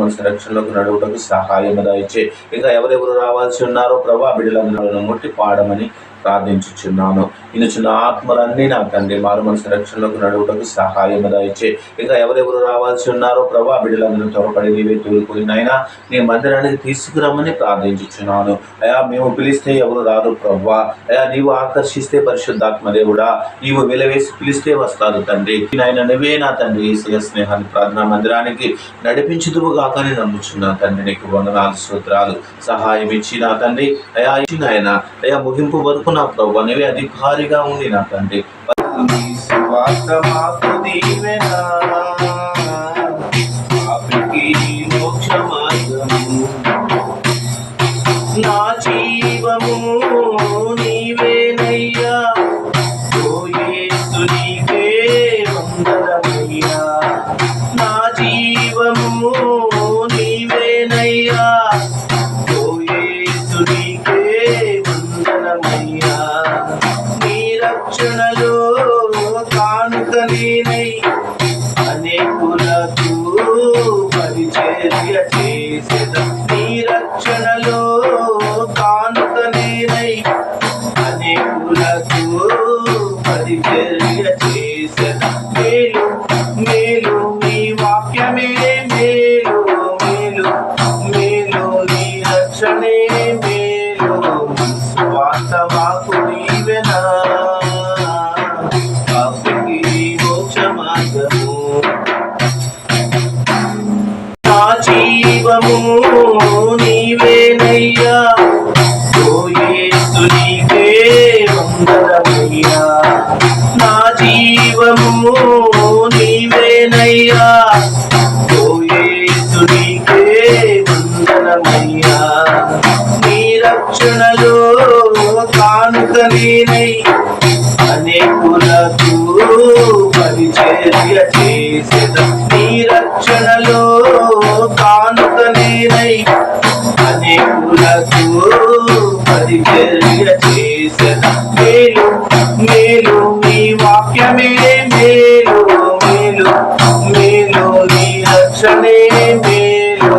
మనసు రక్షణలోకి నడువుటకు సహాయం దయచే. ఇంకా ఎవరెవరు రావాల్సి ఉన్నారో ప్రభా బిడ్డలందరూ ముట్టి పాడమని ప్రార్థించుచున్నాను. చిన్న ఆత్మలన్నీ నా తండ్రి మారు మనసు రక్షణలోకి నడువుటకు సహాయం దయచే. ఇంకా ఎవరెవరు రావాల్సి ఉన్నారో ప్రభా బిడ్డలందరూ త్వరపడి నీవే తోలుకొని నాయనా నీ మందిరానికి తీసుకురమ్మని ప్రార్థించుచున్నాను. అయా మేము పిలిస్తే ఎవరు రారు ప్రభా. అయా నీవు ఆకర్షిస్తే పరిశుద్ధాత్మ దేవుడా నీవు వెలవేసి పిలిస్తే వస్తారు తండ్రి. నాయన నువ్వే నా తండ్రి యేసయ్య స్నేహాన్ని ప్రార్థనా మందిరానికి నడిపించుదువు గాకని నమ్ముచున్నా తండ్రి. నీకు వందనాలు స్తోత్రాలు. సహాయం ఇచ్చి నా తండ్రి అయా ఇచ్చి నాయన అయా ముగింపు వరకు నా ప్రభు నీవే అధికారిగా ఉండి నా తండ్రి. నా జీవము నీవేనయ్యా ఓ యేసు నీకే వందనమయ్యా. నా జీవము నీవేనయ్యా ఓ యేసు నీకే వందనమయ్యా. నీ రక్షణలో కానుక నేనై అనేకులకు పరిచర్య చేసేదా. నీ రక్షణలో కానుక నేనై అనేకులకు పరిచర్య చేసేదా. మేలు మేలు నీ వాక్యమే మేలు మేలు మేలు నీ రక్షణే మేలు. స్వార్థ మాకు నీవెనా పాపికి మోక్ష మార్గము. నా జీవము నీవేనయ్యా ఓ యేసు నీకే వందనమయ్యా. నా జీవము నీవేనయ్యా ఓ యేసు నీకే వందనమయ్యా. నీ రక్షణలో కానుక నేనై అనేకులకు పరిచర్య చేసేదా. నీ రక్షణలో కానుక నేనై అనేకులకు పరిచర్య చేసేదా. మేలు మేలు నీ వాక్యమే మేలు మేలు మేలు నీ రక్షణే మేలు.